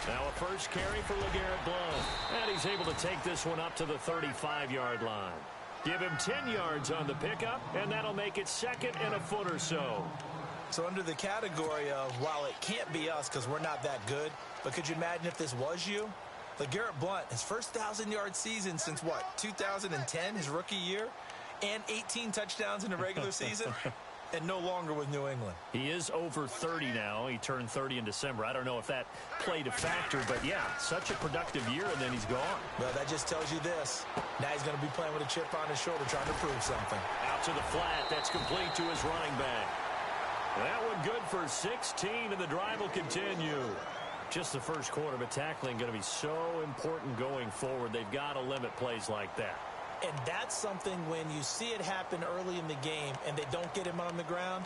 Now a first carry for LeGarrette Blount. And he's able to take this one up to the 35-yard line. Give him 10 yards on the pickup, and that'll make it second and a foot or so. So under the category of, while it can't be us because we're not that good, but could you imagine if this was you? LeGarrette Blount, his first 1,000-yard season since, what, 2010, his rookie year? And 18 touchdowns in the regular season? And no longer with New England. He is over 30 now. He turned 30 in December. I don't know if that played a factor, but yeah, such a productive year, and then he's gone. Well, that just tells you this. Now he's going to be playing with a chip on his shoulder trying to prove something. Out to the flat. That's complete to his running back. That one good for 16, and the drive will continue. Just the first quarter, but tackling going to be so important going forward. They've got to limit plays like that. And that's something when you see it happen early in the game and they don't get him on the ground,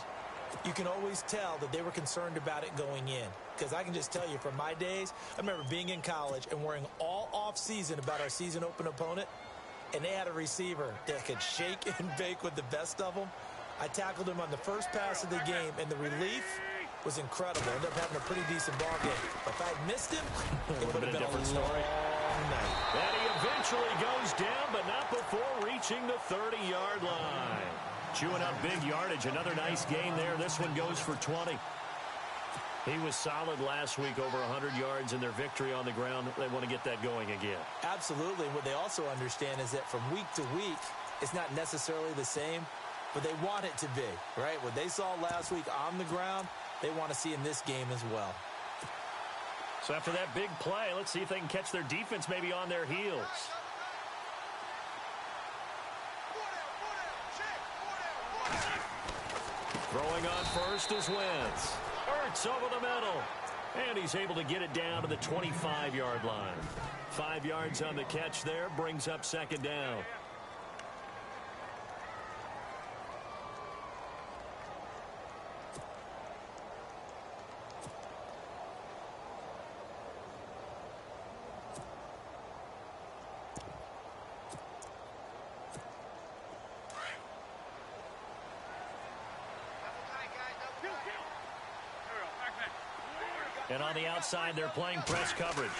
you can always tell that they were concerned about it going in. Because I can just tell you from my days, I remember being in college and worrying all off-season about our season open opponent, and they had a receiver that could shake and bake with the best of them. I tackled him on the first pass of the game, and the relief was incredible. Ended up having a pretty decent ball game. But if I had missed him, it would have been a different story. And he eventually goes down, but not before reaching the 30-yard line. Chewing up big yardage. Another nice gain there. This one goes for 20. He was solid last week, over 100 yards in their victory on the ground. They want to get that going again. Absolutely. What they also understand is that from week to week, it's not necessarily the same, but they want it to be, right? What they saw last week on the ground, they want to see in this game as well. So after that big play, let's see if they can catch their defense maybe on their heels. Throwing on first is Wentz. Ertz over the middle. And he's able to get it down to the 25-yard line. 5 yards on the catch there, brings up second down. And on the outside, they're playing press coverage.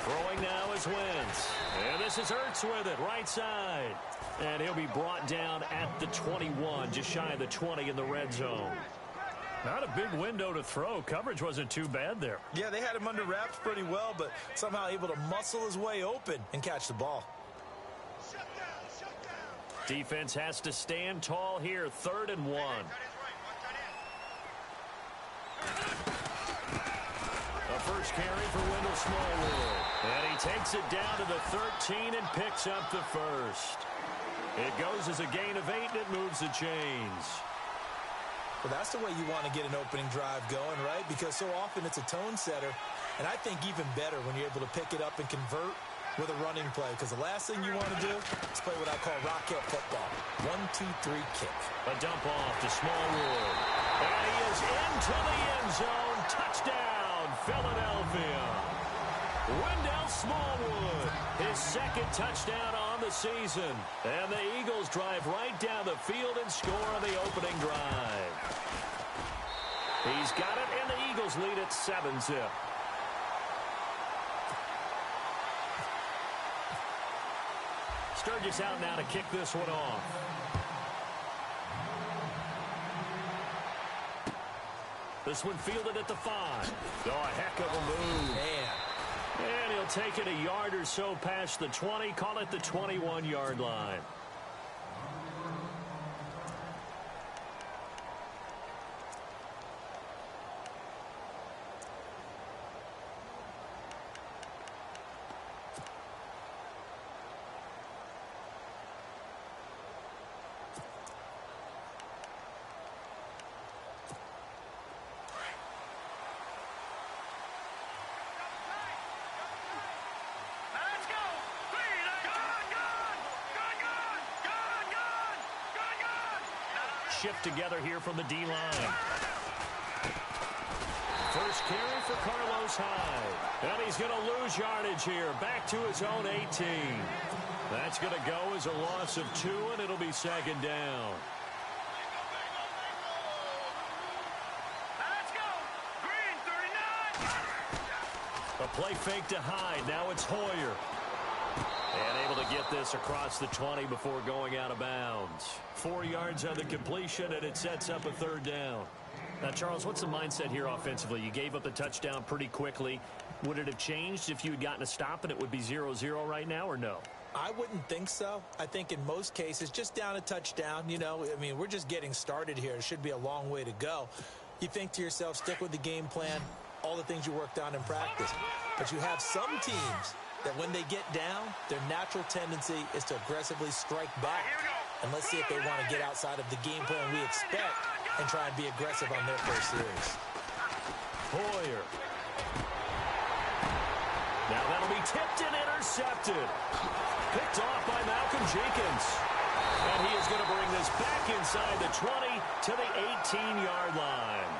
Throwing now is Wentz. And this is Ertz with it, right side. And he'll be brought down at the 21, just shy of the 20 in the red zone. Not a big window to throw. Coverage wasn't too bad there. Yeah, they had him under wraps pretty well, but somehow able to muscle his way open and catch the ball. Defense has to stand tall here, 3rd and 1. First carry for Wendell Smallwood. And he takes it down to the 13 and picks up the first. It goes as a gain of 8, and it moves the chains. Well, that's the way you want to get an opening drive going, right? Because so often it's a tone setter. And I think even better when you're able to pick it up and convert with a running play. Because the last thing you want to do is play what I call rocket football. 1, 2, 3, kick. A dump off to Smallwood. And he is into the end zone. Touchdown, Philadelphia. Wendell Smallwood, his 2nd touchdown on the season. And the Eagles drive right down the field and score on the opening drive. He's got it, and the Eagles lead at 7-zip. Sturgis out now to kick this one off. This one fielded at the 5. Oh, a heck of a move. Man. And he'll take it a yard or so past the 20, call it the 21-yard line. Shift together here from the D-line. First carry for Carlos Hyde. And he's going to lose yardage here. Back to his own 18. That's going to go as a loss of 2, and it'll be 2nd down. play fake to Hyde. Now it's Hoyer. And able to get this across the 20 before going out of bounds. 4 yards on the completion, and it sets up a third down. Now, Charles, what's the mindset here offensively? You gave up the touchdown pretty quickly. Would it have changed if you had gotten a stop and it would be 0-0 right now, or no? I wouldn't think so. I think in most cases, just down a touchdown, you know, I mean, we're just getting started here. It should be a long way to go. You think to yourself, stick with the game plan, all the things you worked on in practice. But you have some teams that when they get down, their natural tendency is to aggressively strike back. And let's see if they want to get outside of the game plan we expect and try and be aggressive on their first series. Hoyer. Now that'll be tipped and intercepted. Picked off by Malcolm Jenkins. And he is going to bring this back inside the 20 to the 18-yard line.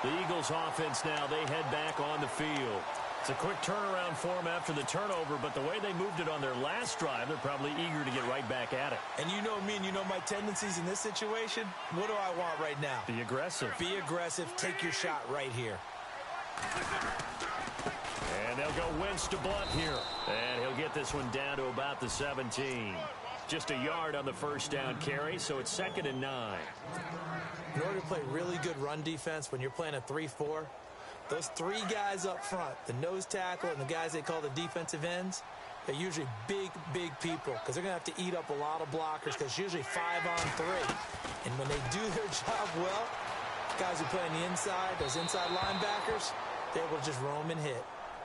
The Eagles offense now, they head back on the field. It's a quick turnaround for them after the turnover, but the way they moved it on their last drive, they're probably eager to get right back at it. And you know me and you know my tendencies in this situation. What do I want right now? Be aggressive. Be aggressive. Take your shot right here. And they'll go Wentz to Blunt here. And he'll get this one down to about the 17. Just a yard on the first down carry, so it's 2nd and 9. In order to play really good run defense when you're playing a 3-4, those 3 guys up front, the nose tackle and the guys they call the defensive ends, they're usually big, big people because they're going to have to eat up a lot of blockers because it's usually 5-on-3. And when they do their job well, guys who play on the inside, those inside linebackers, they're able to just roam and hit.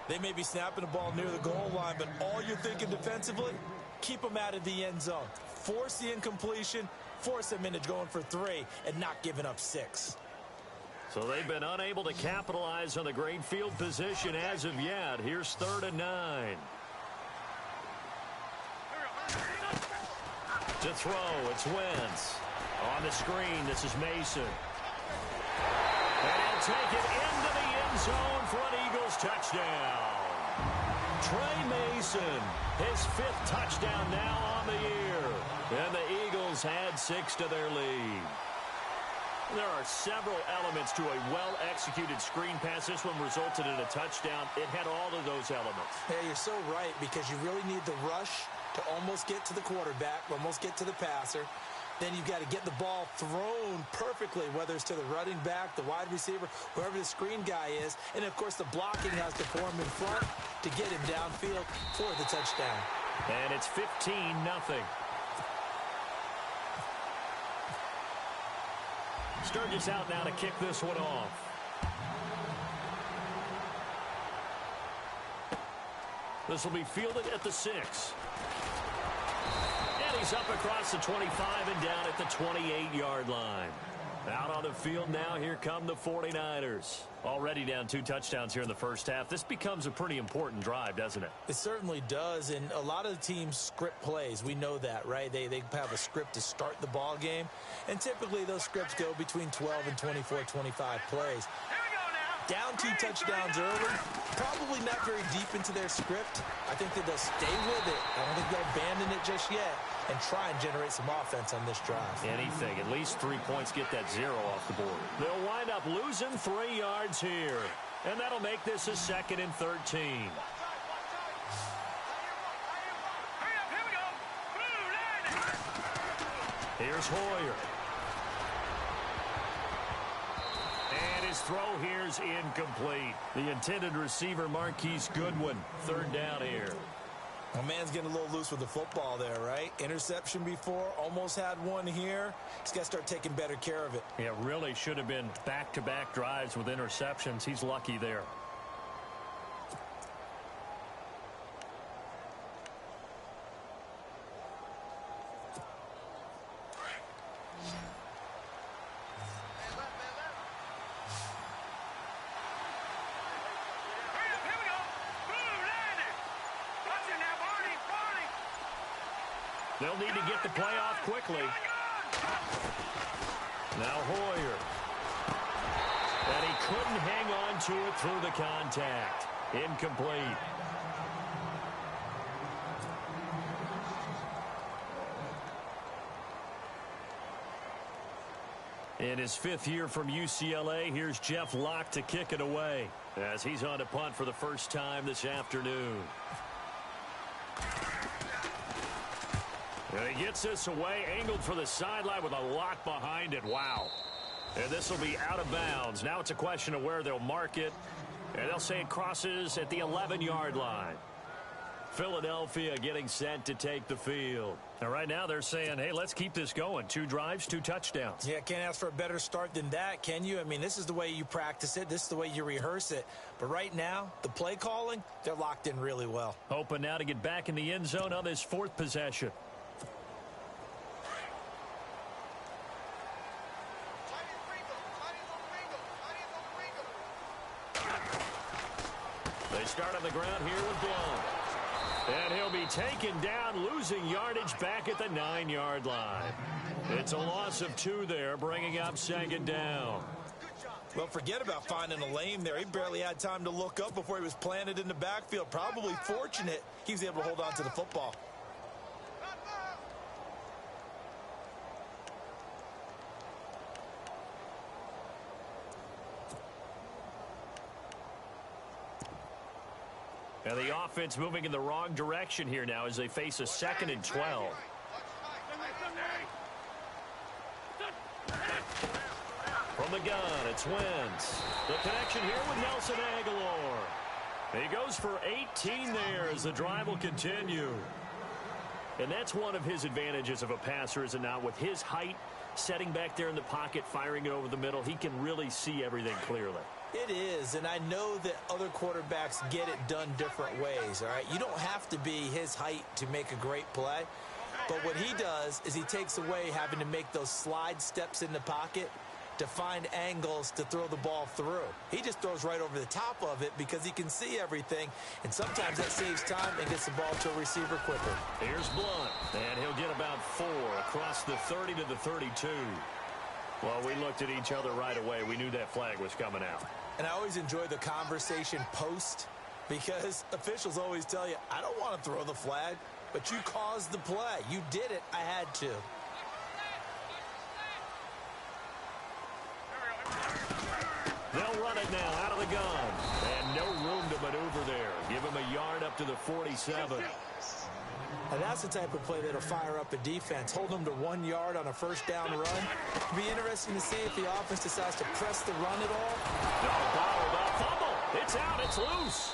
They may be snapping the ball near the goal line, but all you're thinking defensively, keep them out of the end zone. Force the incompletion, force them into going for 3, and not giving up 6. So they've been unable to capitalize on the great field position as of yet. Here's 3rd and 9. To throw, it's Wentz. On the screen, this is Mason. And he'll take it into the end zone for an Eagles touchdown. Trey Mason, his 5th touchdown now on the year. And the Eagles add 6 to their lead. There are several elements to a well-executed screen pass. This one resulted in a touchdown. It had all of those elements. Yeah, you're so right because you really need the rush to almost get to the quarterback, almost get to the passer. Then you've got to get the ball thrown perfectly, whether it's to the running back, the wide receiver, whoever the screen guy is. And, of course, the blocking has to form in front to get him downfield for the touchdown. And it's 15-0. Sturgis out now to kick this one off. This will be fielded at the 6. And he's up across the 25 and down at the 28-yard line. Out on the field now, here come the 49ers. Already down 2 touchdowns here in the first half. This becomes a pretty important drive, doesn't it? It certainly does, and a lot of the teams script plays. We know that, right? They have a script to start the ball game, and typically those scripts go between 12 and 24, 25 plays. Down 2 touchdowns early, probably not very deep into their script. I think that they'll stay with it. I don't think they'll abandon it just yet and try and generate some offense on this drive. Anything. At least 3 points, get that 0 off the board. They'll wind up losing 3 yards here. And that'll make this a 2nd and 13. Here's Hoyer. And his throw here's incomplete. The intended receiver, Marquise Goodwin. 3rd down here. My man's getting a little loose with the football there, right? Interception before, almost had one here. He's got to start taking better care of it. Yeah, really should have been back-to-back drives with interceptions. He's lucky there. They'll need to get the play off quickly. Now Hoyer. And he couldn't hang on to it through the contact. Incomplete. In his 5th year from UCLA, here's Jeff Locke to kick it away. as he's on to punt for the first time this afternoon. And he gets this away, angled for the sideline with a lock behind it. Wow. And this will be out of bounds. Now it's a question of where they'll mark it. And they'll say it crosses at the 11-yard line. Philadelphia getting set to take the field. And right now they're saying, hey, let's keep this going. 2 drives, 2 touchdowns. Yeah, can't ask for a better start than that, can you? I mean, this is the way you practice it. This is the way you rehearse it. But right now, the play calling, they're locked in really well. Hoping now to get back in the end zone on this 4th possession. They start on the ground here with Blount. And he'll be taken down, losing yardage back at the 9-yard line. It's a loss of 2 there, bringing up 2nd down. Well, forget about finding a lane there. He barely had time to look up before he was planted in the backfield. Probably fortunate he was able to hold on to the football. And the offense moving in the wrong direction here now as they face a 2nd and 12. From the gun, it's Wentz. The connection here with Nelson Aguilar. He goes for 18 there as the drive will continue. And that's one of his advantages of a passer, is it not? With his height, setting back there in the pocket, firing it over the middle, he can really see everything clearly. It is, and I know that other quarterbacks get it done different ways, all right? You don't have to be his height to make a great play, but what he does is he takes away having to make those slide steps in the pocket to find angles to throw the ball through. He just throws right over the top of it because he can see everything, and sometimes that saves time and gets the ball to a receiver quicker. Here's Blount, and he'll get about 4 across the 30 to the 32. Well, we looked at each other right away. We knew that flag was coming out. And I always enjoy the conversation post, because officials always tell you, I don't want to throw the flag, but you caused the play. You did it. I had to. They'll run it now out of the gun. And no room to maneuver there. Give him a yard up to the 47. And that's the type of play that'll fire up a defense. Hold them to 1 yard on a first down run. It'll be interesting to see if the offense decides to press the run at all. Fumble. It's out. It's loose.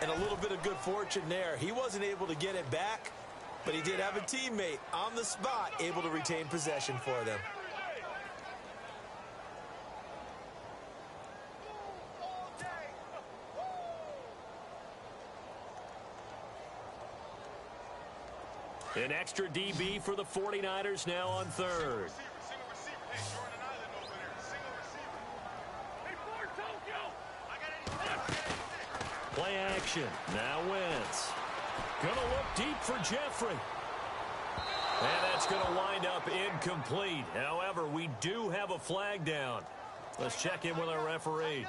And a little bit of good fortune there. He wasn't able to get it back, but he did have a teammate on the spot able to retain possession for them. An extra DB for the 49ers now on 3rd. Play action. Now Wentz. Gonna look deep for Jeffrey. And that's going to wind up incomplete. However, we do have a flag down. Let's check in with our referee.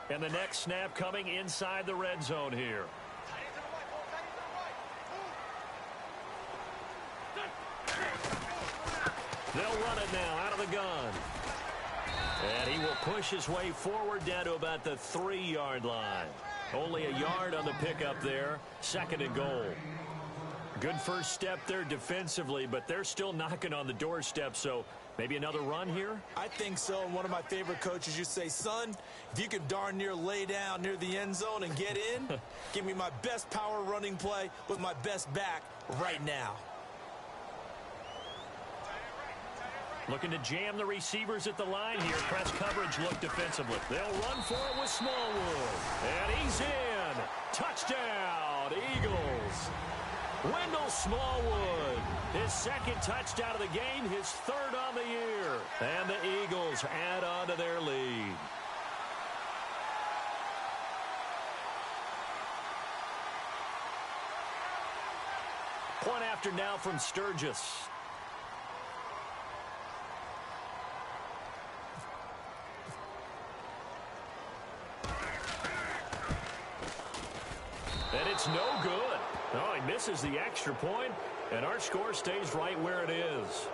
And the next snap coming inside the red zone here. They'll run it now out of the gun. And he will push his way forward down to about the 3-yard line. Only a yard on the pickup there. 2nd and goal. Good first step there defensively, but they're still knocking on the doorstep, so maybe another run here? I think so. And one of my favorite coaches used to say, son, if you can darn near lay down near the end zone and get in, give me my best power running play with my best back right now. Looking to jam the receivers at the line here. Press coverage look defensively. They'll run for it with Smallwood. And he's in. Touchdown, Eagles. Wendell Smallwood, his 2nd touchdown of the game, his 3rd on the year. And the Eagles add on to their lead. Point after now from Sturgis. And it's no good. Oh, he misses the extra point, and our score stays right where it is.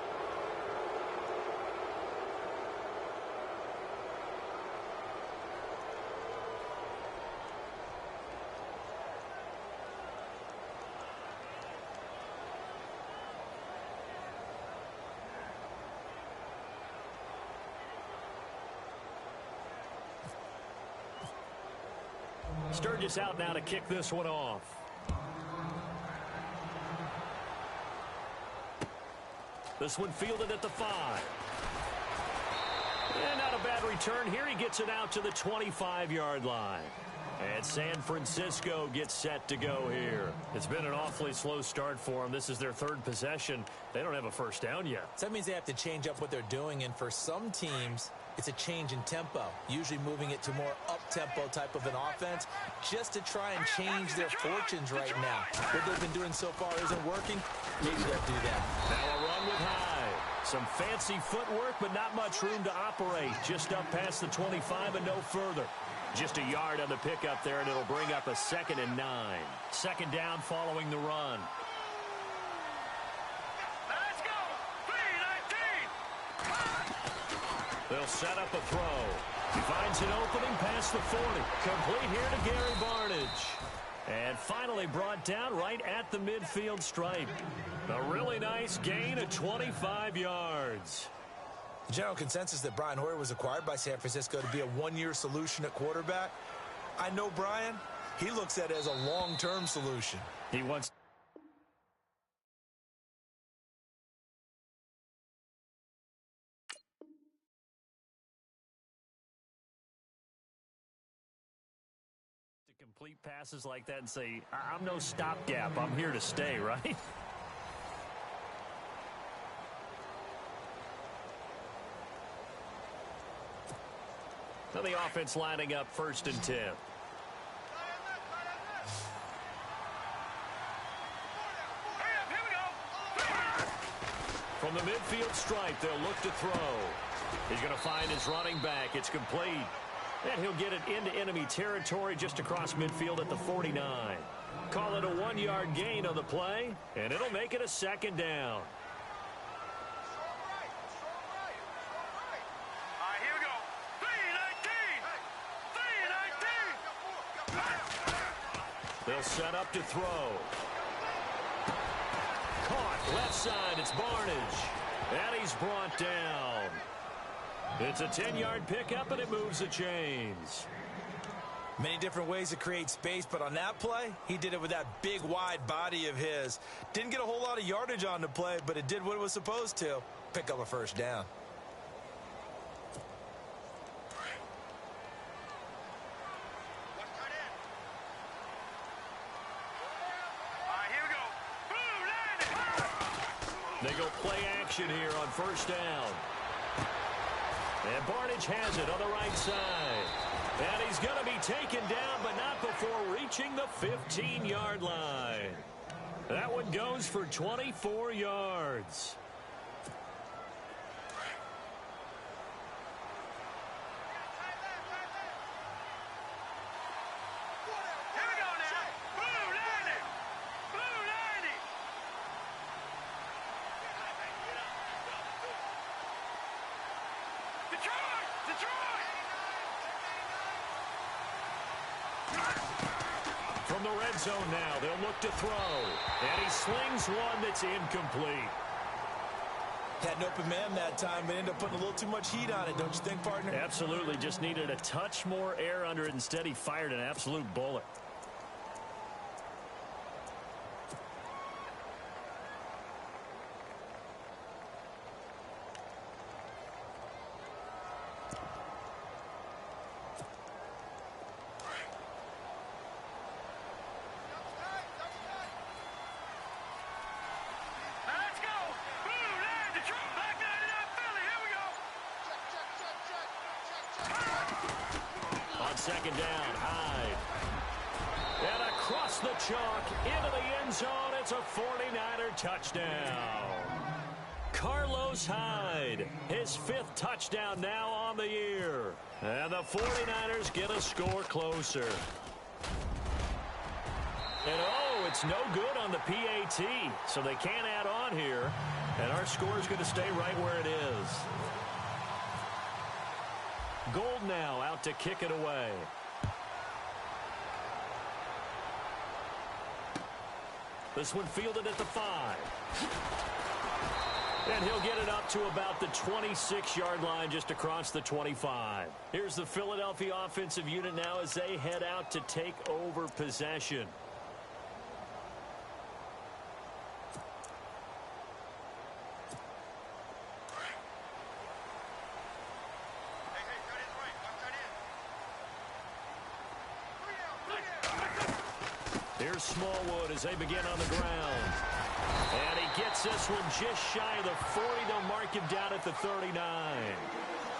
Sturgis out now to kick this one off. This one fielded at the 5. And not a bad return here. He gets it out to the 25-yard line. And San Francisco gets set to go here. It's been an awfully slow start for them. This is their third possession. They don't have a first down yet. So that means they have to change up what they're doing, and for some teams, it's a change in tempo, usually moving it to more up-tempo type of an offense just to try and change their fortunes right now. What they've been doing so far isn't working. Maybe they'll do that. Now a run with Hyde. Some fancy footwork, but not much room to operate. Just up past the 25 and no further. Just a yard on the pickup there, and it'll bring up a 2nd and 9. Second down following the run. Let's go! 3-19! They'll set up a throw. He finds an opening past the 40. Complete here to Gary Barnidge. And finally brought down right at the midfield stripe. A really nice gain of 25 yards. The general consensus that Brian Hoyer was acquired by San Francisco to be a one-year solution at quarterback. I know Brian. He looks at it as a long-term solution. He wants to complete passes like that and say, I'm no stopgap. I'm here to stay, right? Now the offense lining up 1st and 10. From the midfield stripe, they'll look to throw. He's going to find his running back. It's complete. And he'll get it into enemy territory just across midfield at the 49. Call it a 1-yard gain on the play, and it'll make it a 2nd down. They'll set up to throw. Caught left side. It's Barnidge. And he's brought down. It's a 10-yard pickup, and it moves the chains. Many different ways to create space, but on that play, he did it with that big, wide body of his. Didn't get a whole lot of yardage on the play, but it did what it was supposed to. Pick up a 1st down. They go play action here on 1st down. And Barnidge has it on the right side. And he's going to be taken down, but not before reaching the 15-yard line. That one goes for 24 yards. From the red zone now, they'll look to throw. And he slings one that's incomplete. Had an open man that time, but ended up putting a little too much heat on it, don't you think, partner? Absolutely. Just needed a touch more air under it. Instead, he fired an absolute bullet. Second down, Hyde. And across the chalk, into the end zone, it's a 49er touchdown. Carlos Hyde, his 5th touchdown now on the year. And the 49ers get a score closer. And oh, it's no good on the PAT, so they can't add on here. And our score is going to stay right where it is. Gold now out to kick it away. This one fielded at the 5. And he'll get it up to about the 26-yard line, just across the 25. Here's the Philadelphia offensive unit now as they head out to take over possession. Here's Smallwood as they begin on the ground. And he gets this one just shy of the 40. They'll mark him down at the 39.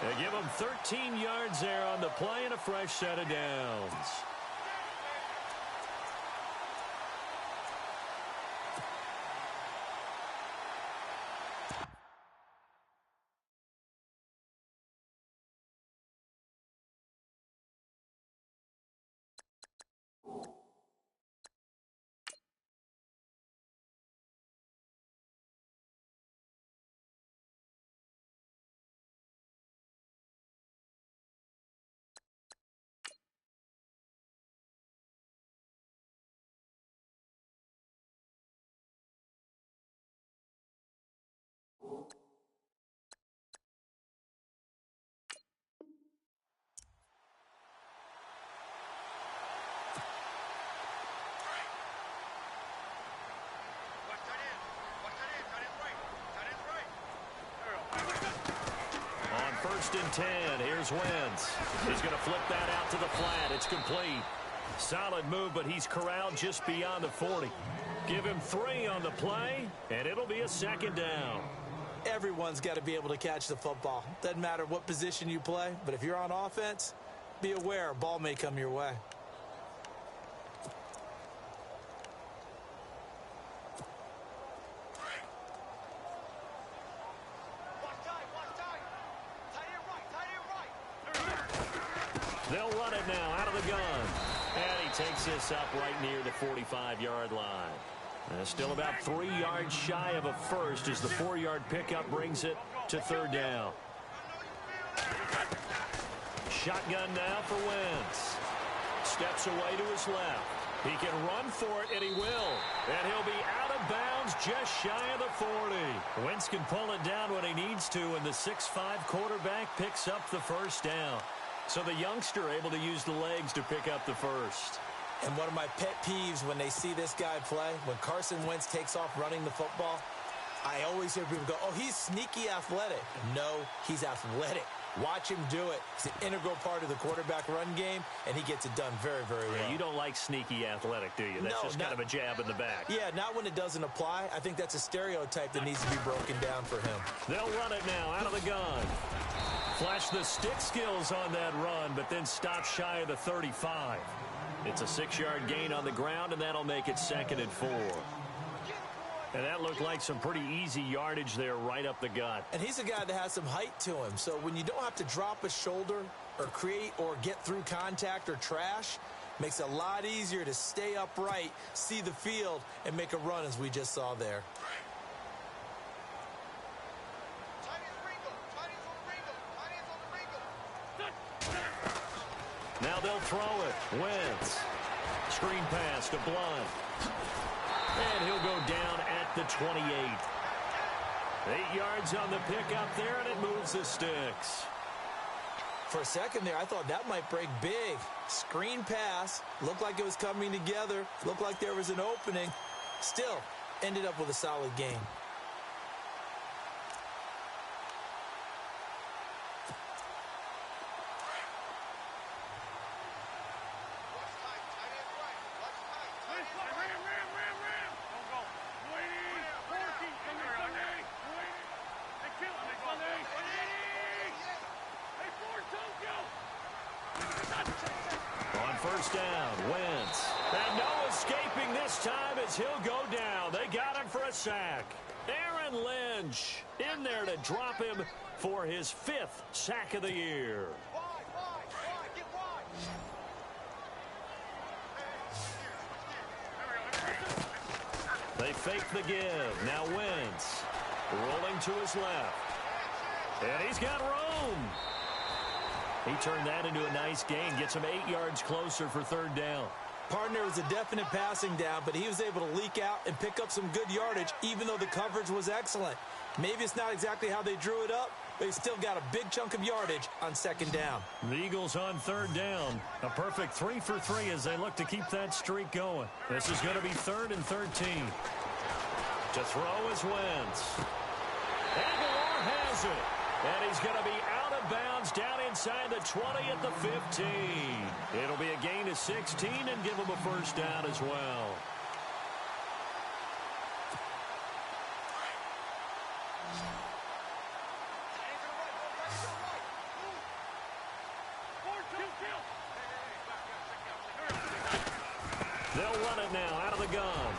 They give him 13 yards there on the play and a fresh set of downs. First and 10. Here's Wentz. He's going to flip that out to the flat. It's complete. Solid move, but he's corralled just beyond the 40. Give him 3 on the play, and it'll be a second down. Everyone's got to be able to catch the football. Doesn't matter what position you play, but if you're on offense, be aware a ball may come your way. They'll run it now out of the gun. And he takes this up right near the 45-yard line. Still about 3 yards shy of a first as the 4-yard pickup brings it to third down. Shotgun now for Wentz. Steps away to his left. He can run for it, and he will. And he'll be out of bounds just shy of the 40. Wentz can pull it down when he needs to, and the 6'5" quarterback picks up the first down. So the youngster able to use the legs to pick up the first. And one of my pet peeves when they see this guy play, when Carson Wentz takes off running the football, I always hear people go, oh, he's sneaky athletic. No, he's athletic. Watch him do it. It's an integral part of the quarterback run game, and he gets it done very, very well. Yeah, you don't like sneaky athletic, do you? That's just kind of a jab in the back. Yeah, not when it doesn't apply. I think that's a stereotype that needs to be broken down for him. They'll run it now out of the gun. Flash the stick skills on that run, but then stop shy of the 35. It's a 6-yard gain on the ground, and that'll make it 2nd and 4. And that looked like some pretty easy yardage there right up the gut. And he's a guy that has some height to him. So when you don't have to drop a shoulder or create or get through contact or trash, makes it a lot easier to stay upright, see the field, and make a run as we just saw there. Now they'll throw it. Wentz. Screen pass to Blunt. And he'll go down at the 28. 8 yards on the pickup there, and it moves the sticks. For a second there, I thought that might break big. Screen pass. Looked like it was coming together. Looked like there was an opening. Still, ended up with a solid game. First down, Wentz. And no escaping this time as he'll go down. They got him for a sack. Aaron Lynch in there to drop him for his 5th sack of the year. They fake the give. Now Wentz rolling to his left. And he's got room. He turned that into a nice gain. Gets him 8 yards closer for third down. Partner was a definite passing down, but he was able to leak out and pick up some good yardage, even though the coverage was excellent. Maybe it's not exactly how they drew it up, but he still got a big chunk of yardage on second down. The Eagles on third down. A perfect 3 for 3 as they look to keep that streak going. This is going to be 3rd and 13. To throw is Wentz. Aguilar has it. And he's going to be out of bounds down inside the 20 at the 15. It'll be a gain of 16 and give him a first down as well. They'll run it now out of the gun.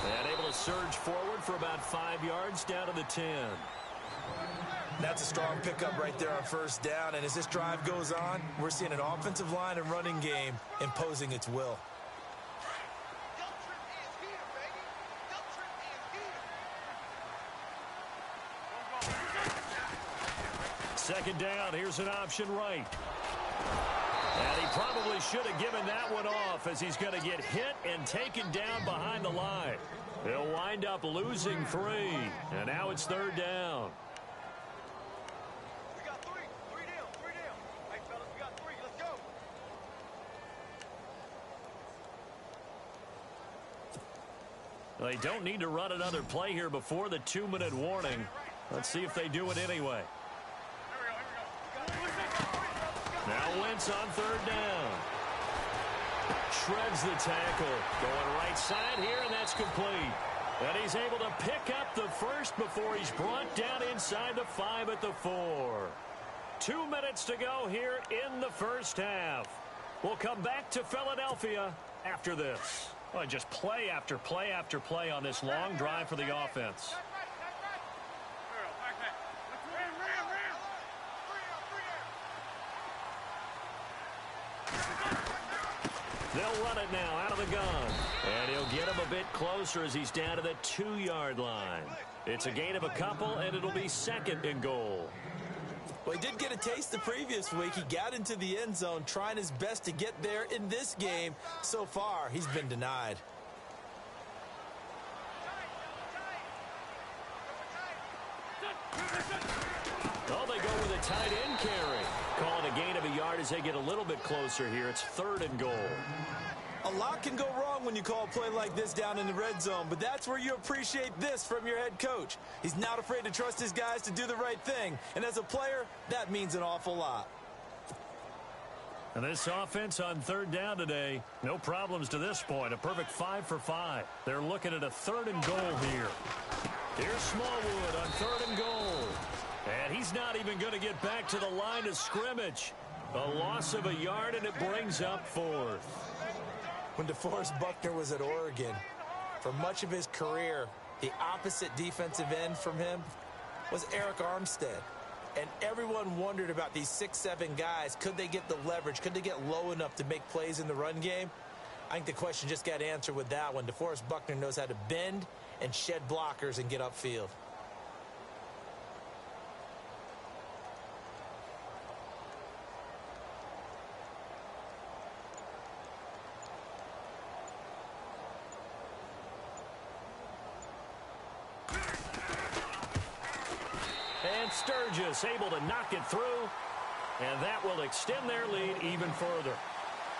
And able to surge forward for about 5 yards down to the 10. That's a strong pickup right there on first down. And as this drive goes on, we're seeing an offensive line and running game imposing its will. Second down, here's an option right. And he probably should have given that one off as he's going to get hit and taken down behind the line. He'll wind up losing 3. And now it's third down. We got 3. 3 down. 3 down. Hey, fellas, we got 3. Let's go. They don't need to run another play here before the 2-minute warning. Let's see if they do it anyway. Now Wentz on third down. Shreds the tackle. Going right side here, and that's complete. And he's able to pick up the first before he's brought down inside the 5 at the 4. 2 minutes to go here in the first half. We'll come back to Philadelphia after this. Well, just play after play after play on this long drive for the offense. They'll run it now out of the gun. And he'll get him a bit closer as he's down to the 2-yard line. It's a gain of a couple, and it'll be 2nd and goal. Well, he did get a taste the previous week. He got into the end zone trying his best to get there in this game. So far, he's been denied. Oh, they go with a tight end carry. Calling a gain of a yard as they get a little bit closer here. It's 3rd and goal. A lot can go wrong when you call a play like this down in the red zone, but that's where you appreciate this from your head coach. He's not afraid to trust his guys to do the right thing, and as a player, that means an awful lot. And this offense on third down today, no problems to this point. A perfect 5 for 5. They're looking at a 3rd and goal here. Here's Smallwood on 3rd and goal. And he's not even going to get back to the line of scrimmage. A loss of a yard, and it brings up 4th. When DeForest Buckner was at Oregon, for much of his career, the opposite defensive end from him was Eric Armstead. And everyone wondered about these 6'7" guys. Could they get the leverage? Could they get low enough to make plays in the run game? I think the question just got answered with that one. DeForest Buckner knows how to bend and shed blockers and get upfield. And Sturgis able to knock it through, and that will extend their lead even further.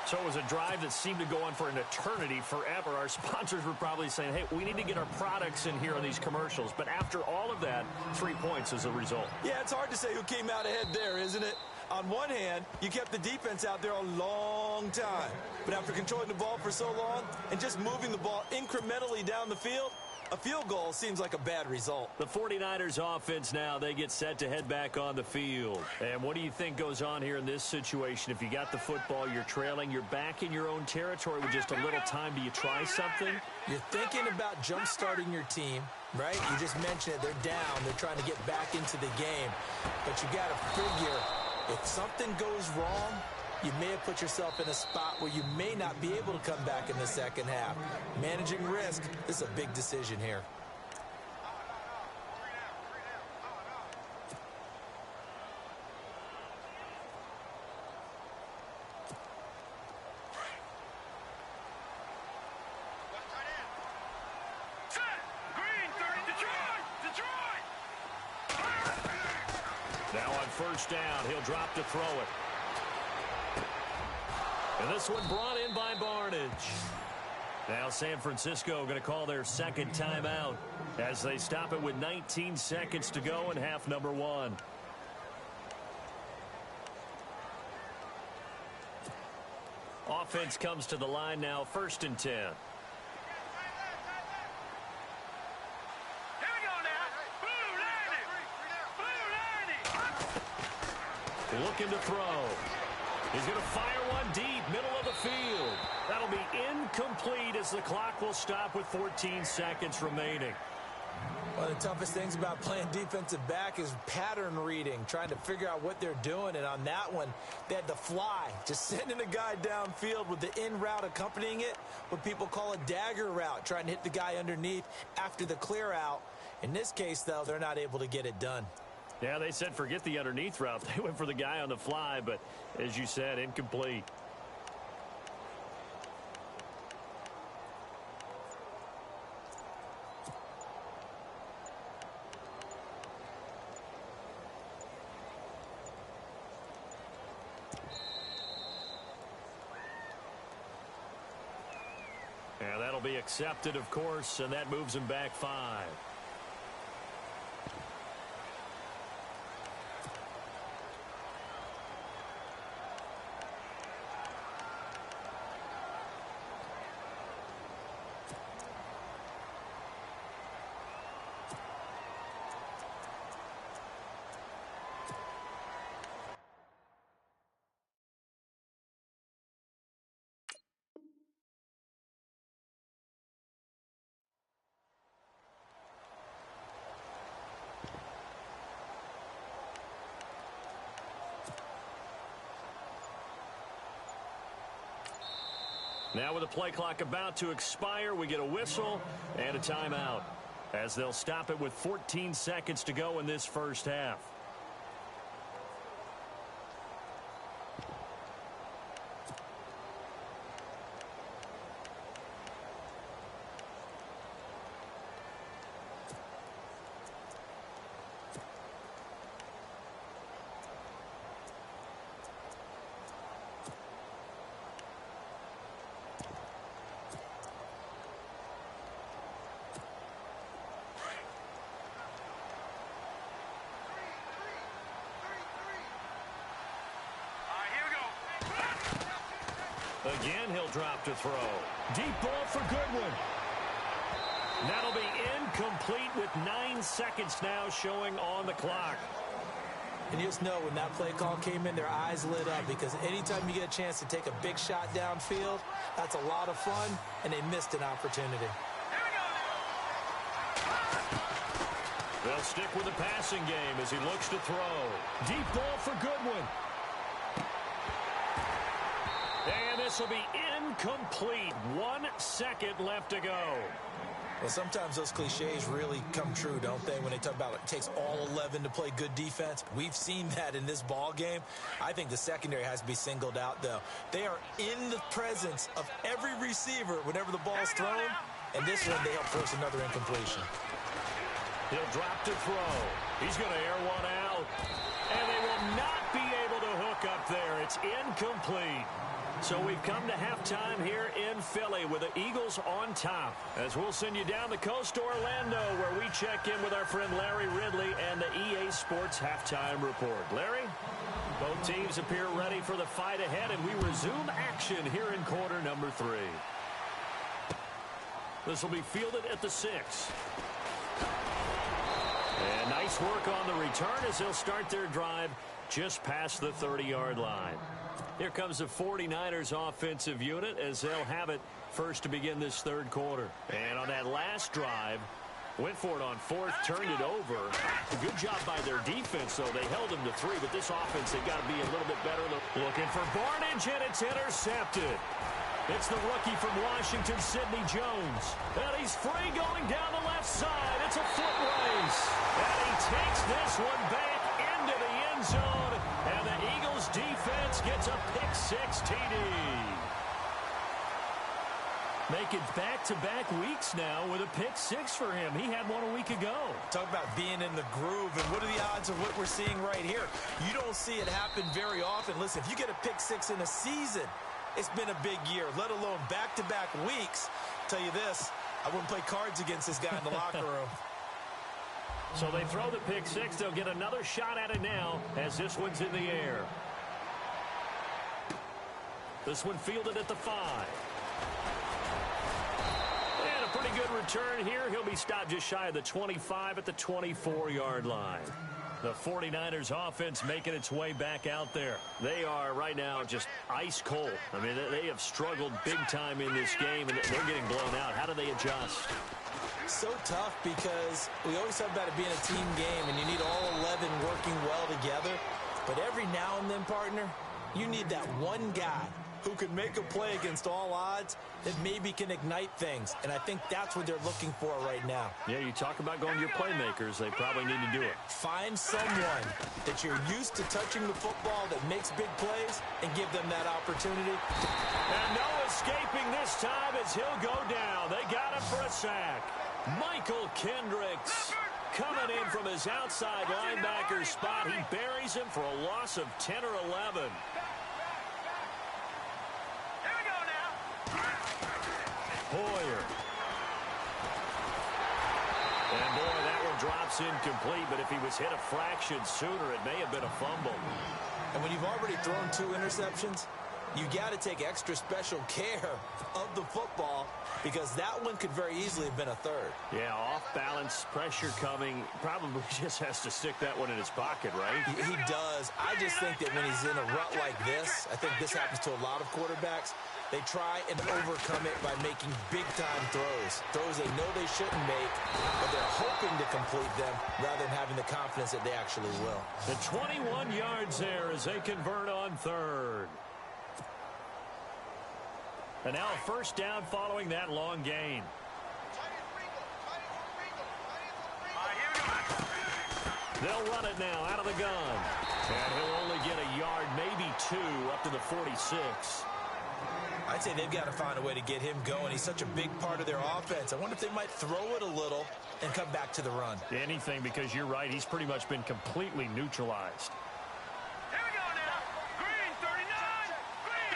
So it was a drive that seemed to go on for an eternity, forever. Our sponsors were probably saying, hey, we need to get our products in here on these commercials. But after all of that, 3 points as a result. Yeah, it's hard to say who came out ahead there, isn't it? On one hand, you kept the defense out there a long time. But after controlling the ball for so long and just moving the ball incrementally down the field, a field goal seems like a bad result. The 49ers offense now, they get set to head back on the field. And what do you think goes on here in this situation? If you got the football, you're trailing, you're back in your own territory with just a little time. Do you try something? You're thinking about jump-starting your team, right? You just mentioned it. They're down. They're trying to get back into the game. But you got to figure, if something goes wrong, you may have put yourself in a spot where you may not be able to come back in the second half. Managing risk is a big decision here. Now on first down, he'll drop to throw it. And this one brought in by Barnage. Now San Francisco going to call their second timeout as they stop it with 19 seconds to go in half number one. Offense comes to the line now, 1st and 10. Here we go now. Blue 90. Looking to throw. He's going to fire one deep, middle of the field. That'll be incomplete as the clock will stop with 14 seconds remaining. One of the toughest things about playing defensive back is pattern reading, trying to figure out what they're doing. And on that one, they had to fly, just sending a guy downfield with the in route accompanying it, what people call a dagger route, trying to hit the guy underneath after the clear out. In this case, though, they're not able to get it done. Yeah, they said forget the underneath route. They went for the guy on the fly, but as you said, incomplete. Yeah, that'll be accepted, of course, and that moves him back 5. Now with the play clock about to expire, we get a whistle and a timeout as they'll stop it with 14 seconds to go in this first half. Again, he'll drop to throw. Deep ball for Goodwin. That'll be incomplete with 9 seconds now showing on the clock. And you just know when that play call came in, their eyes lit up because anytime you get a chance to take a big shot downfield, that's a lot of fun, and they missed an opportunity. They'll stick with the passing game as he looks to throw. Deep ball for Goodwin. And this will be incomplete. 1 second left to go. Well, sometimes those cliches really come true, don't they, when they talk about it takes all 11 to play good defense. We've seen that in this ball game. I think the secondary has to be singled out, though. They are in the presence of every receiver whenever the ball's thrown, and this one they help force another incompletion. He'll drop to throw. He's going to air one out, and they will not be able to hook up there. It's incomplete. So we've come to halftime here in Philly with the Eagles on top. As we'll send you down the coast to Orlando where we check in with our friend Larry Ridley and the EA Sports Halftime Report. Larry, both teams appear ready for the fight ahead, and we resume action here in quarter number 3. This will be fielded at the 6. And nice work on the return as they'll start their drive just past the 30-yard line. Here comes the 49ers offensive unit as they'll have it first to begin this third quarter. And on that last drive, went for it on 4th, turned it over. Good job by their defense, though. They held them to 3, but this offense, they've got to be a little bit better. Looking for Barnage, and it's intercepted. It's the rookie from Washington, Sidney Jones. And he's free going down the left side. It's a foot race. And he takes this one back into the end zone. And the Eagles defense gets a pick-6 TD. Making back-to-back weeks now with a pick six for him. He had one a week ago. Talk about being in the groove, and what are the odds of what we're seeing right here? You don't see it happen very often. Listen, if you get a pick six in a season, it's been a big year, let alone back-to-back weeks. Tell you this, I wouldn't play cards against this guy in the locker room. So they throw the pick six. They'll get another shot at it now as this one's in the air. This one fielded at the 5. And a pretty good return here. He'll be stopped just shy of the 25 at the 24-yard line. The 49ers offense making its way back out there. They are right now just ice cold. I mean, they have struggled big time in this game, and they're getting blown out. How do they adjust? So tough because we always talk about it being a team game, and you need all 11 working well together. But every now and then, partner, you need that one guy who can make a play against all odds that maybe can ignite things. And I think that's what they're looking for right now. Yeah, you talk about going to your playmakers. They probably need to do it. Find someone that you're used to touching the football that makes big plays and give them that opportunity. And no escaping this time as he'll go down. They got him for a sack. Michael Kendricks coming in from his outside linebacker spot. He buries him for a loss of 10 or 11. Hoyer. And boy, that one drops incomplete, but if he was hit a fraction sooner, it may have been a fumble. And when you've already thrown 2 interceptions, you got to take extra special care of the football because that one could very easily have been a 3rd. Yeah, off balance, pressure coming. Probably just has to stick that one in his pocket, right? He does. I just think that when he's in a rut like this, I think this happens to a lot of quarterbacks, they try and overcome it by making big-time throws. Throws they know they shouldn't make, but they're hoping to complete them rather than having the confidence that they actually will. The 21 yards there as they convert on 3rd. And now a first down following that long gain. They'll run it now out of the gun. And he'll only get a yard, maybe 2, up to the 46. I'd say they've got to find a way to get him going. He's such a big part of their offense. I wonder if they might throw it a little and come back to the run. Anything, because you're right. He's pretty much been completely neutralized. Here we go now. Green, 39. Green,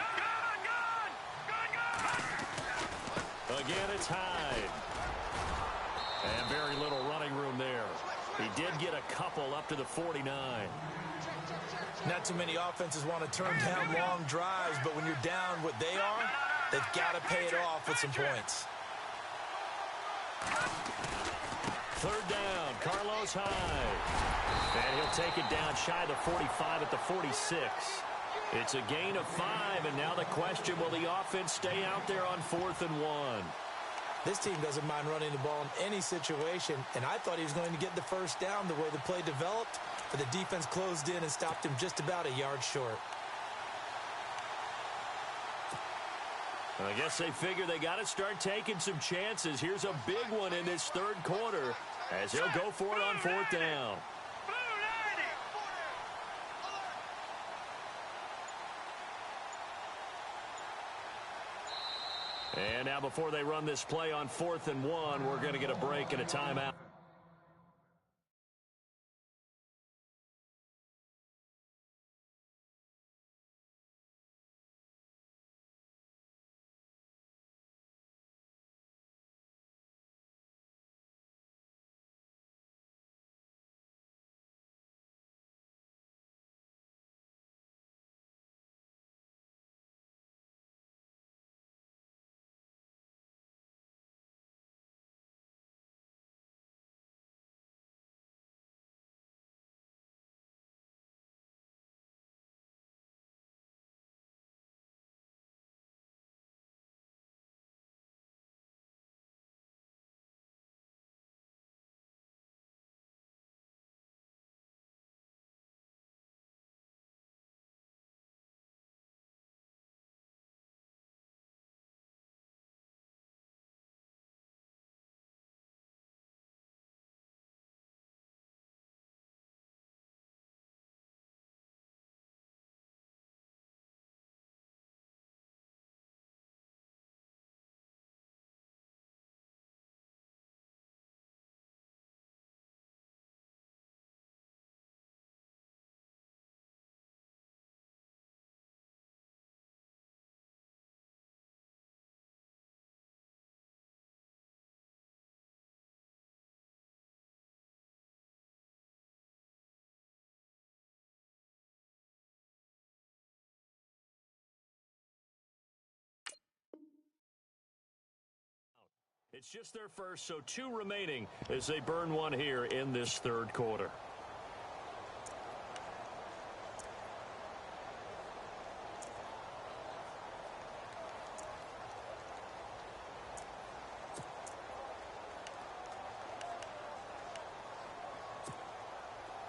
gun. Again, it's Hyde. And very little running room there. He did get a couple up to the 49. Not too many offenses want to turn down long drives, but when you're down what they are, they've got to pay it off with some points. 3rd down, Carlos Hyde. And he'll take it down shy of the 45 at the 46. It's a gain of 5, and now the question, will the offense stay out there on 4th and 1? This team doesn't mind running the ball in any situation, and I thought he was going to get the first down the way the play developed, but the defense closed in and stopped him just about a yard short. I guess they figure they got to start taking some chances. Here's a big one in this 3rd quarter as they'll go for it on 4th down. And now before they run this play on 4th and 1, we're going to get a break and a timeout. It's just their first, so 2 remaining as they burn one here in this third quarter.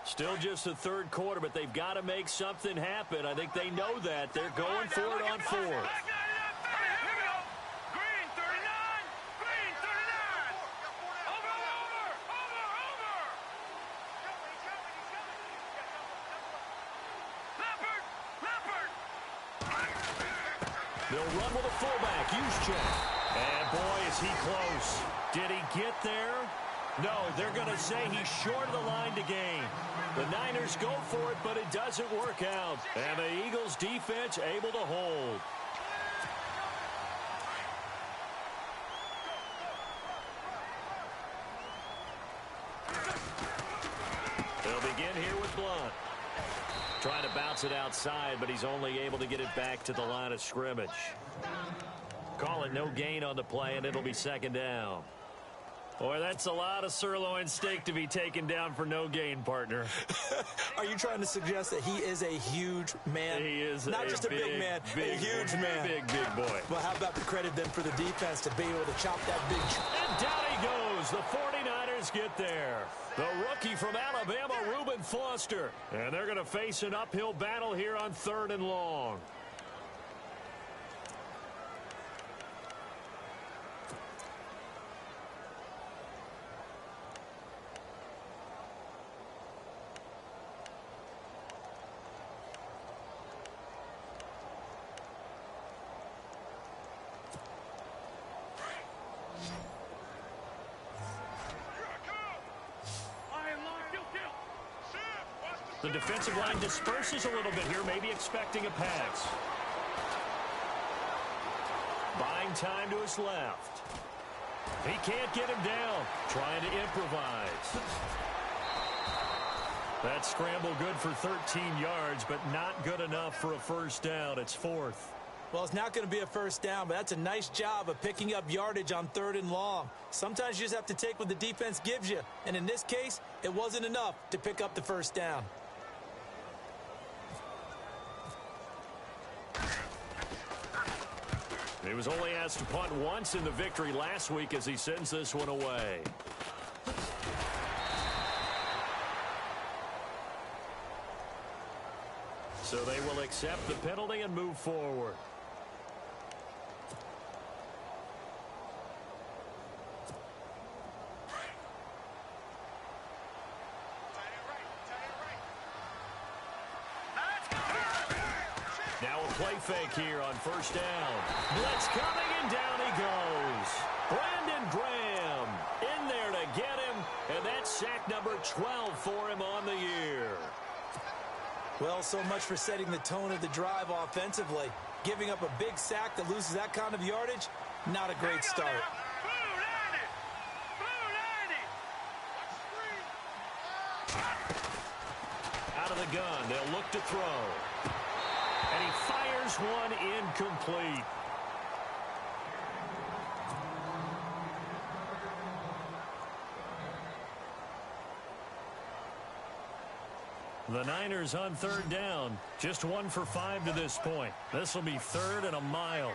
Still just the third quarter, but they've got to make something happen. I think they know that. They're going for it on fourth. They'll run with a fullback. Juszczyk. And boy, is he close. Did he get there? No, they're going to say he's short of the line to gain. The Niners go for it, but it doesn't work out. And the Eagles defense able to hold. They'll begin here with Blunt. Trying to bounce it outside, but he's only able to get it back to the line of scrimmage. Call it no gain on the play, and it'll be second down. Boy, that's a lot of sirloin steak to be taken down for no gain, partner. Are you trying to suggest that he is a huge man? He is not just a big man, a huge man. Big boy. Well, how about the credit then for the defense to be able to chop that big And down he goes. The 49ers get there. The rookie from Alabama, Reuben Foster. And they're going to face an uphill battle here on 3rd and long. The defensive line disperses a little bit here, maybe expecting a pass. Buying time to his left. He can't get him down. Trying to improvise. That scramble good for 13 yards, but not good enough for a first down. It's 4th. Well, it's not going to be a first down, but that's a nice job of picking up yardage on 3rd and long. Sometimes you just have to take what the defense gives you. And in this case, it wasn't enough to pick up the first down. He was only asked to punt once in the victory last week as he sends this one away. So they will accept the penalty and move forward. Now a play fake here on first down. Blitz coming, and down he goes. Brandon Graham in there to get him, and that's sack number 12 for him on the year. Well, so much for setting the tone of the drive offensively. Giving up a big sack that loses that kind of yardage, not a great start. Out of the gun, they'll look to throw. And he fires one incomplete. The Niners on 3rd down. Just 1 for 5 to this point. This will be 3rd and a mile.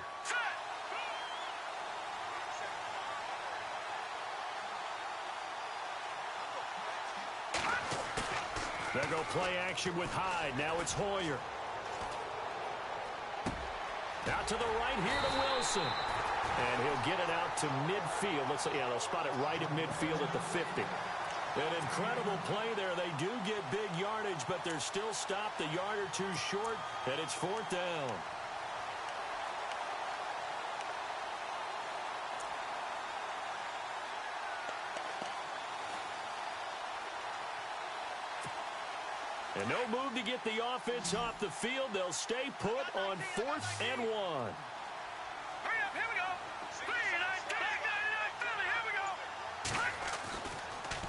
There go play action with Hyde. Now it's Hoyer. Out to the right here to Wilson. And he'll get it out to midfield. They'll spot it right at midfield at the 50. An incredible play there. They do get big yardage, but they're still stopped a yard or 2 short, and it's 4th down. And no move to get the offense off the field. They'll stay put on 4th and 1. Hurry up, here we go. 3-9, here we go.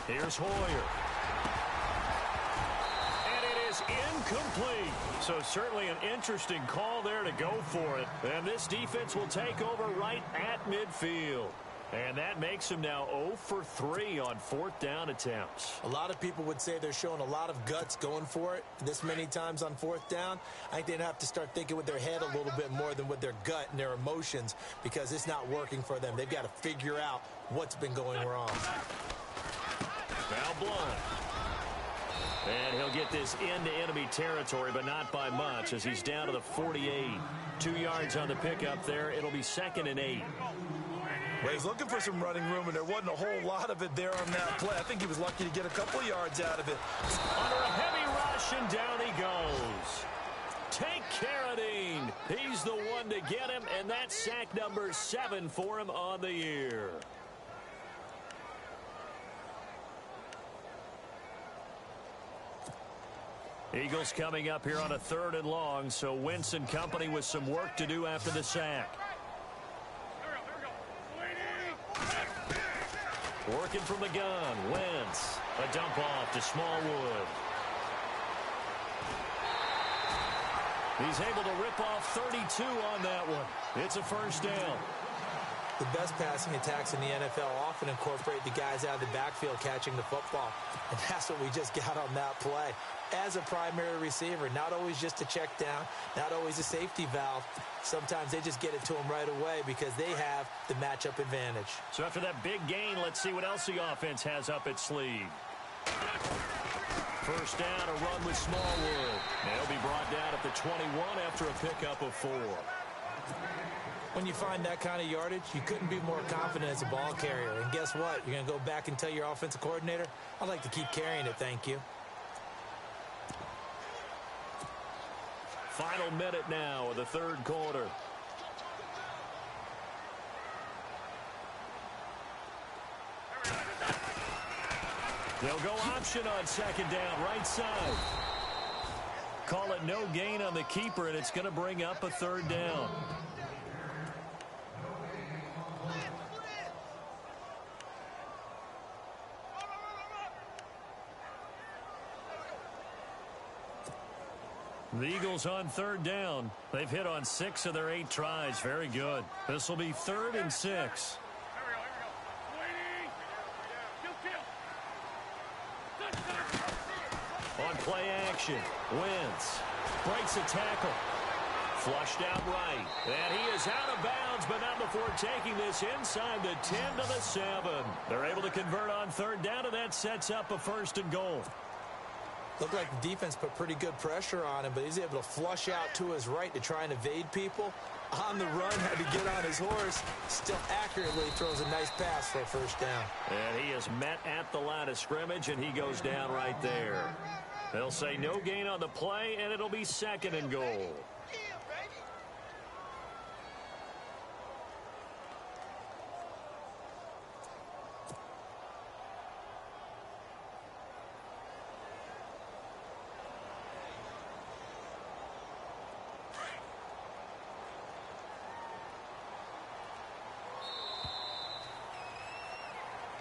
Here's Hoyer. And it is incomplete. So certainly an interesting call there to go for it. And this defense will take over right at midfield. And that makes him now 0 for 3 on 4th down attempts. A lot of people would say they're showing a lot of guts going for it this many times on 4th down. I think they'd have to start thinking with their head a little bit more than with their gut and their emotions because it's not working for them. They've got to figure out what's been going wrong. Now Blunt. And he'll get this into enemy territory, but not by much as he's down to the 48. 2 yards on the pickup there. It'll be 2nd and 8. Well, he's looking for some running room, and there wasn't a whole lot of it there on that play. I think he was lucky to get a couple yards out of it. Under a heavy rush, and down he goes. Take Carradine. He's the one to get him, and that's sack number 7 for him on the year. Eagles coming up here on a 3rd and long, so Wentz and company with some work to do after the sack. Working from the gun, Wentz. A dump off to Smallwood. He's able to rip off 32 on that one. It's a 1st down. The best passing attacks in the NFL often incorporate the guys out of the backfield catching the football. And that's what we just got on that play. As a primary receiver, not always just a check down, not always a safety valve. Sometimes they just get it to them right away because they have the matchup advantage. So after that big gain, let's see what else the offense has up its sleeve. 1st down, a run with Smallwood. They'll be brought down at the 21 after a pickup of 4. When you find that kind of yardage, you couldn't be more confident as a ball carrier. And guess what? You're going to go back and tell your offensive coordinator, I'd like to keep carrying it, thank you. Final minute now of the 3rd quarter. They'll go option on 2nd down, right side. Call it no gain on the keeper, and it's going to bring up a 3rd down. The Eagles on 3rd down. They've hit on 6 of their 8 tries. Very good. This will be 3rd and 6. On play action, Wentz breaks a tackle. Flushed out right. And he is out of bounds, but not before taking this inside the 10 to the 7. They're able to convert on 3rd down, and that sets up a 1st and goal. Looked like the defense put pretty good pressure on him, but he's able to flush out to his right to try and evade people. On the run, had to get on his horse. Still accurately throws a nice pass for a 1st down. And he is met at the line of scrimmage, and he goes down right there. They'll say no gain on the play, and it'll be 2nd and goal.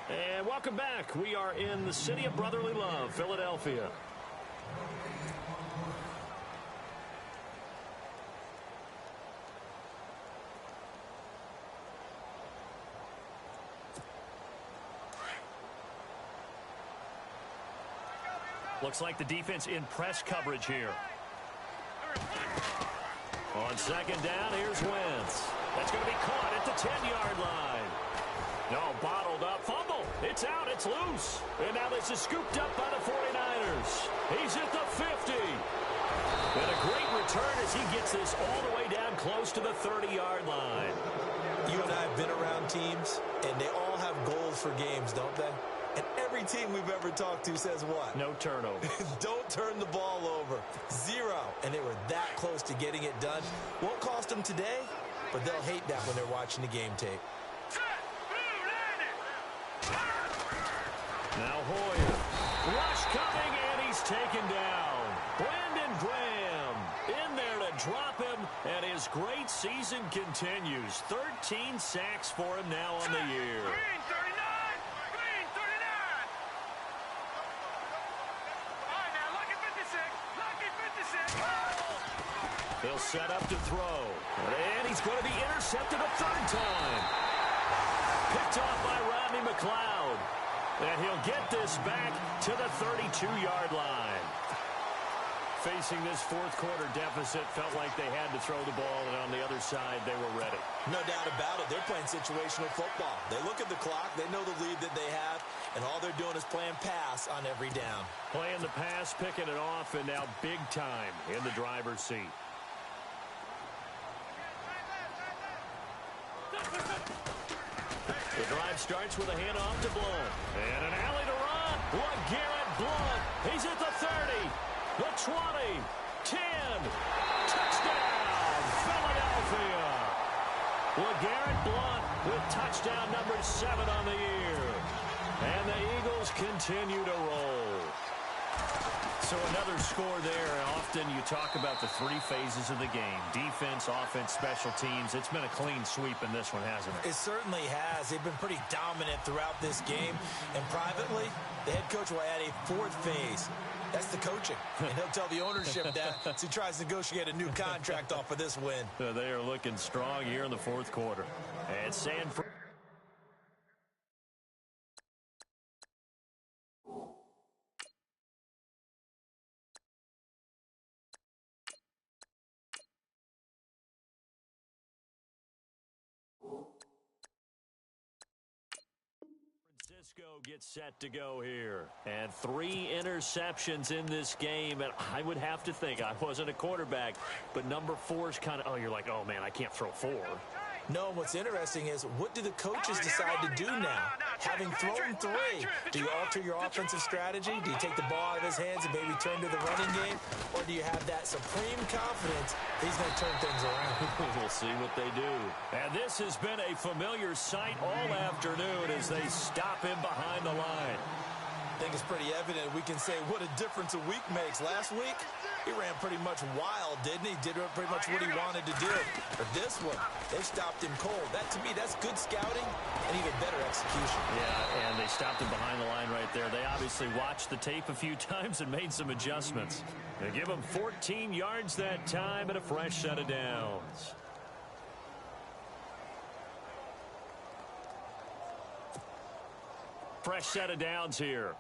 And welcome back. We are in the city of brotherly love, Philadelphia. Looks like the defense in press coverage here. On 2nd down, here's Wentz. That's going to be caught at the 10-yard line. No, bottled up. Fumble. It's out. It's loose. And now this is scooped up by the 49ers. He's at the 50. And a great return as he gets this all the way down close to the 30-yard line. You and I have been around teams, and they all have goals for games, don't they? And every team we've ever talked to says what? No turnover. Don't turn the ball over. 0. And they were that close to getting it done. Won't cost them today, but they'll hate that when they're watching the game tape. Now Hoyer. Rush coming, and he's taken down. Brandon Graham in there to drop him, and his great season continues. 13 sacks for him now on the year. Green 39! Green 39! All right, now, lucky 56. Lucky 56. He'll set up to throw. And he's going to be intercepted a 3rd time. Picked off by Rodney McLeod. And he'll get this back to the 32-yard line. Facing this fourth quarter deficit, felt like they had to throw the ball, and on the other side, they were ready. No doubt about it. They're playing situational football. They look at the clock. They know the lead that they have, and all they're doing is playing pass on every down. Playing the pass, picking it off, and now big time in the driver's seat. The drive starts with a handoff to Blunt. And an alley to run. LeGarrette Blunt. He's at the 30. The 20. 10. Touchdown, Philadelphia. LeGarrette Blunt with touchdown number 7 on the year. And the Eagles continue to roll. So another score there. Often you talk about the 3 phases of the game. Defense, offense, special teams. It's been a clean sweep in this one, hasn't it? It certainly has. They've been pretty dominant throughout this game. And privately, the head coach will add a 4th phase. That's the coaching. And he'll tell the ownership that as he tries to negotiate a new contract off of this win. They are looking strong here in the fourth quarter. And San Francisco. Gets set to go here. And 3 interceptions in this game. And I would have to think, I wasn't a quarterback, but number 4's kind of, you're like, oh, man, I can't throw 4. No, what's interesting is what do the coaches decide to do now? Having thrown 3, do you alter your offensive strategy? Do you take the ball out of his hands and maybe turn to the running game? Or do you have that supreme confidence that he's going to turn things around? We'll see what they do. And this has been a familiar sight all afternoon as they stop him behind the line. I think it's pretty evident we can say what a difference a week makes. Last week, he ran pretty much wild, didn't he? Did pretty much what he wanted to do. But this one, they stopped him cold. That, to me, that's good scouting and even better execution. Yeah, and they stopped him behind the line right there. They obviously watched the tape a few times and made some adjustments. They give him 14 yards that time and a fresh set of downs. Fresh set of downs here.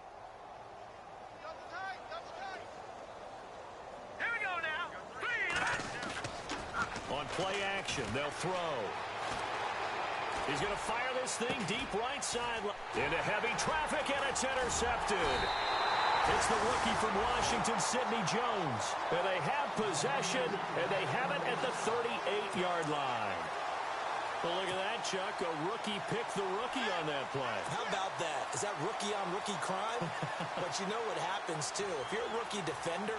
On play action, they'll throw. He's going to fire this thing deep right side. Into heavy traffic, and it's intercepted. It's the rookie from Washington, Sidney Jones. And they have possession, and they have it at the 38-yard line. Well, look at that, Chuck. A rookie picked the rookie on that play. How about that? Is that rookie-on-rookie crime? But you know what happens, too. If you're a rookie defender,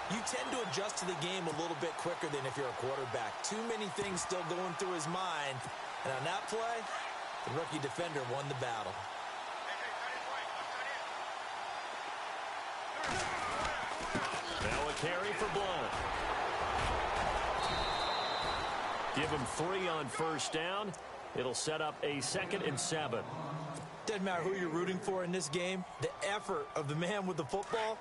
you tend to adjust to the game a little bit quicker than if you're a quarterback. Too many things still going through his mind. And on that play, the rookie defender won the battle. Now a carry for Blunt. Give him 3 on first down. It'll set up a 2nd and 7. Doesn't matter who you're rooting for in this game. The effort of the man with the football,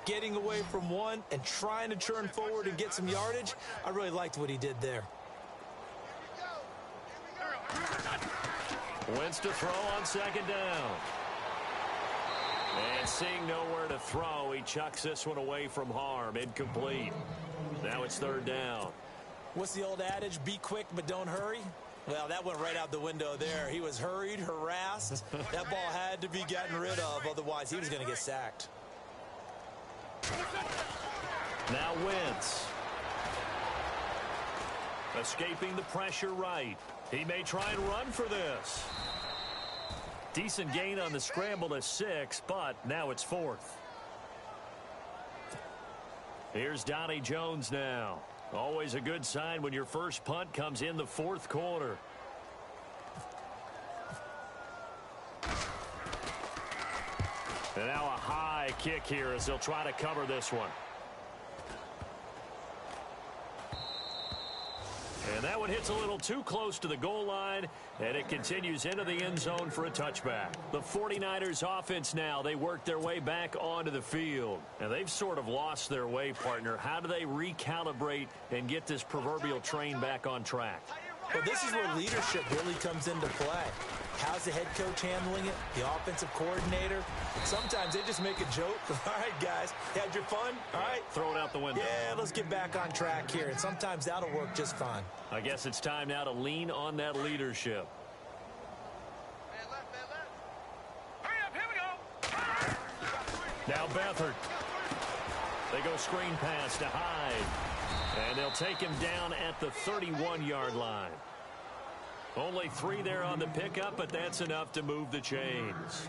getting away from one and trying to turn forward and get some yardage, I really liked what he did there. Wentz to throw on 2nd down. And seeing nowhere to throw, he chucks this one away from harm. Incomplete. Now it's 3rd down. What's the old adage? Be quick, but don't hurry. Well, that went right out the window there. He was hurried, harassed. That ball had to be gotten rid of, otherwise he was going to get sacked. Now Wentz. Escaping the pressure right. He may try and run for this. Decent gain on the scramble to 6, but now it's 4th. Here's Donnie Jones now. Always a good sign when your first punt comes in the 4th quarter. And now a high kick here as they'll try to cover this one. And that one hits a little too close to the goal line, and it continues into the end zone for a touchback. The 49ers offense now, they work their way back onto the field. And they've sort of lost their way, partner. How do they recalibrate and get this proverbial train back on track? Well, this is where leadership really comes into play. How's the head coach handling it? The offensive coordinator? Sometimes they just make a joke. All right, guys, you had your fun? All right. Throw it out the window. Yeah, let's get back on track here. And sometimes that'll work just fine. I guess it's time now to lean on that leadership. Man left. Hurry up, here we go. Now Beathard. They go screen pass to Hyde. And they'll take him down at the 31-yard line. Only 3 there on the pickup, but that's enough to move the chains.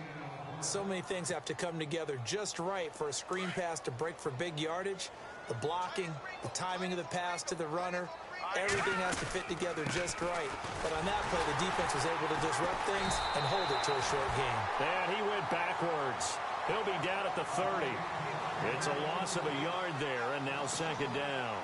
So many things have to come together just right for a screen pass to break for big yardage. The blocking, the timing of the pass to the runner, everything has to fit together just right. But on that play, the defense was able to disrupt things and hold it to a short gain. And he went backwards. He'll be down at the 30. It's a loss of a yard there, and now second down.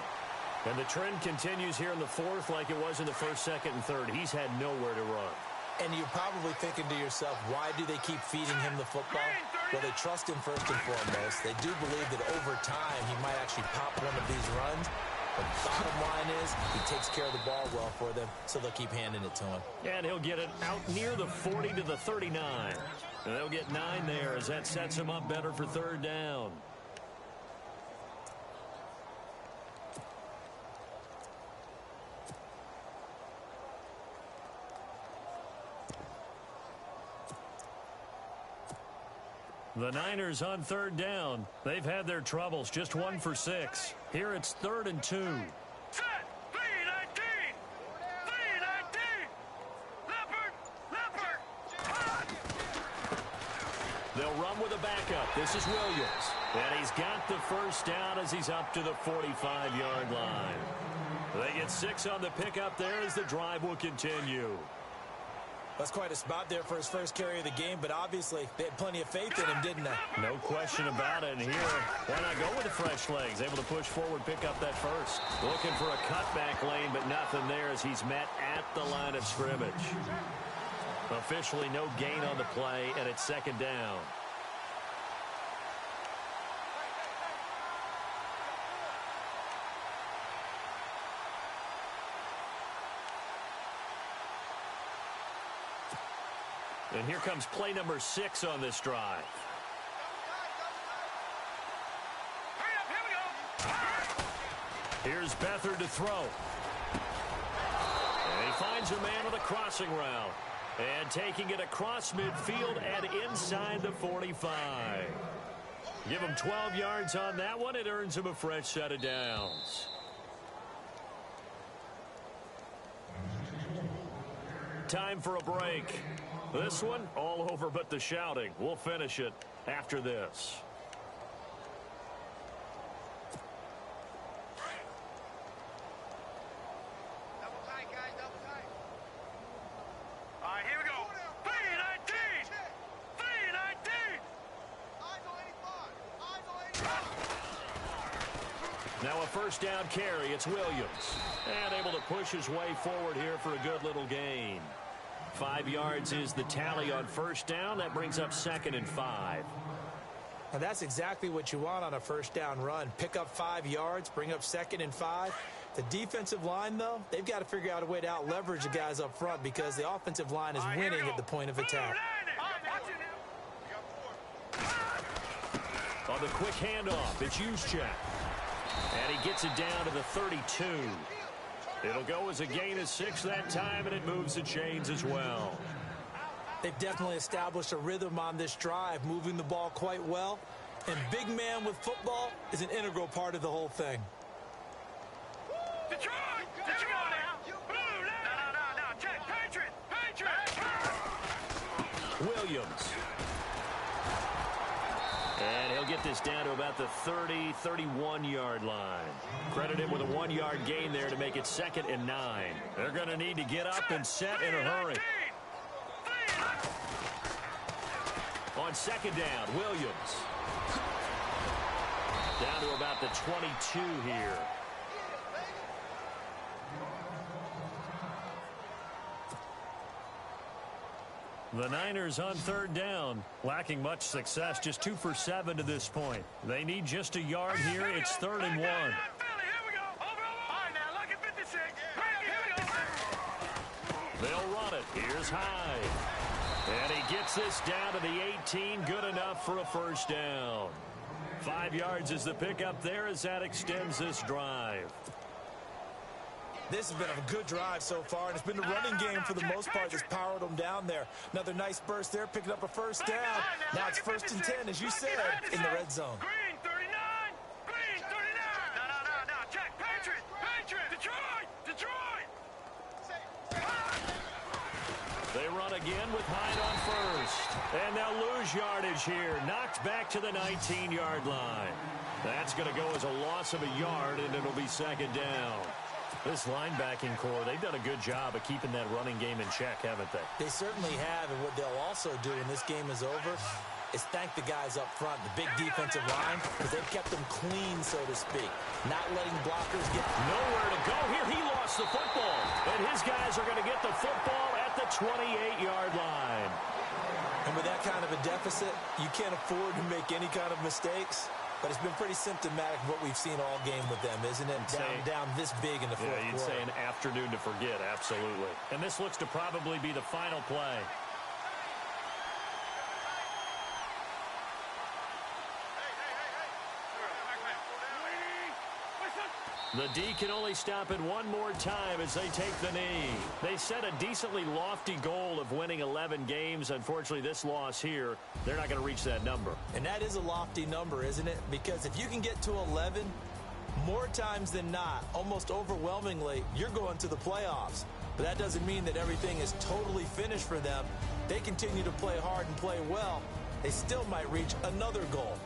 And the trend continues here in the fourth like it was in the first, second, and third. He's had nowhere to run. And you're probably thinking to yourself, why do they keep feeding him the football? Well, they trust him first and foremost. They do believe that over time he might actually pop one of these runs. But the bottom line is he takes care of the ball well for them, so they'll keep handing it to him. And he'll get it out near the 40 to the 39. And they'll get 9 there as that sets him up better for third down. The Niners on third down. They've had their troubles, just 1 for 6. Here it's 3rd and 2. Set. 3-19. 3-19. Leopard. They'll run with a backup. This is Williams. And he's got the first down as he's up to the 45-yard line. They get 6 on the pickup there as the drive will continue. That's quite a spot there for his first carry of the game, but obviously they had plenty of faith in him, didn't they? No question about it. And here, why not go with the fresh legs? Able to push forward, pick up that first. Looking for a cutback lane, but nothing there as he's met at the line of scrimmage. Officially no gain on the play, and it's second down. And here comes play number 6 on this drive. Hurry up, here we go. Here's Beathard to throw. And he finds a man on the crossing route. And taking it across midfield and inside the 45. Give him 12 yards on that one. It earns him a fresh set of downs. Time for a break. This one, all over but the shouting. We'll finish it after this. Double tight, guys, double tight. All right, here we go. 3-19. 3-19. Eyes on 85. Eyes on 85. Now a first down carry. It's Williams. And able to push his way forward here for a good little gain. 5 yards is the tally on first down. That brings up 2nd and 5. Now that's exactly what you want on a first down run. Pick up 5 yards, bring up 2nd and 5. The defensive line, though, they've got to figure out a way to out-leverage the guys up front because the offensive line is winning at the point of attack. On the quick handoff, it's Juszczyk. And he gets it down to the 32. It'll go as a gain of 6 that time, and it moves the chains as well. They've definitely established a rhythm on this drive, moving the ball quite well. And big man with football is an integral part of the whole thing. Detroit! Detroit now! Blue now! No. Check. Patriot! Williams. And he'll get this down to about the 30, 31-yard line. Credit him with a 1-yard gain there to make it 2nd and 9. They're going to need to get up and set in a hurry. On second down, Williams. Down to about the 22 here. The Niners on third down, lacking much success, just 2 for 7 to this point. They need just a yard here. It's 3rd and 1. They'll run it. Here's Hyde. And he gets this down to the 18. Good enough for a first down. 5 yards is the pickup there as that extends this drive. This has been a good drive so far, and it's been the running game for the most part that's powered them down there. Another nice burst there, picking up a first down. Now it's 1st and 10, as you said, in the red zone. Green 39! Green 39! No. Check. Patriot! Detroit! They run again with Hyde on first. And they'll lose yardage here. Knocked back to the 19-yard line. That's going to go as a loss of a yard, and it'll be 2nd down. This linebacking core, they've done a good job of keeping that running game in check, haven't they? They certainly have, and what they'll also do when this game is over is thank the guys up front, the big defensive line, because they've kept them clean, so to speak. Not letting blockers get nowhere to go. Here he lost the football, and his guys are going to get the football at the 28-yard line. And with that kind of a deficit, you can't afford to make any kind of mistakes. But it's been pretty symptomatic of what we've seen all game with them, isn't it? Down this big in the fourth quarter. You'd say an afternoon to forget, absolutely. And this looks to probably be the final play. The D can only stop it one more time as they take the knee. They set a decently lofty goal of winning 11 games. Unfortunately, this loss here, they're not going to reach that number. And that is a lofty number, isn't it? Because if you can get to 11, more times than not, almost overwhelmingly, you're going to the playoffs. But that doesn't mean that everything is totally finished for them. They continue to play hard and play well. They still might reach another goal.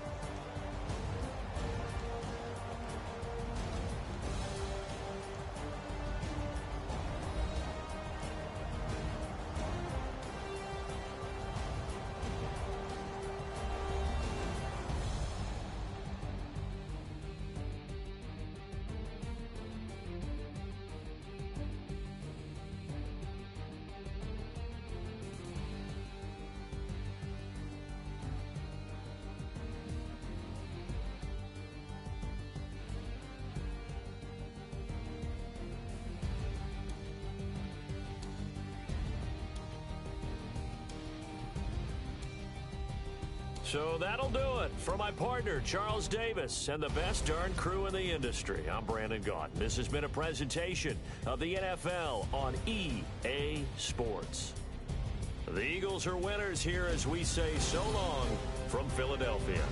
So that'll do it. For my partner, Charles Davis, and the best darn crew in the industry, I'm Brandon Gaudin. This has been a presentation of the NFL on EA Sports. The Eagles are winners here as we say so long from Philadelphia.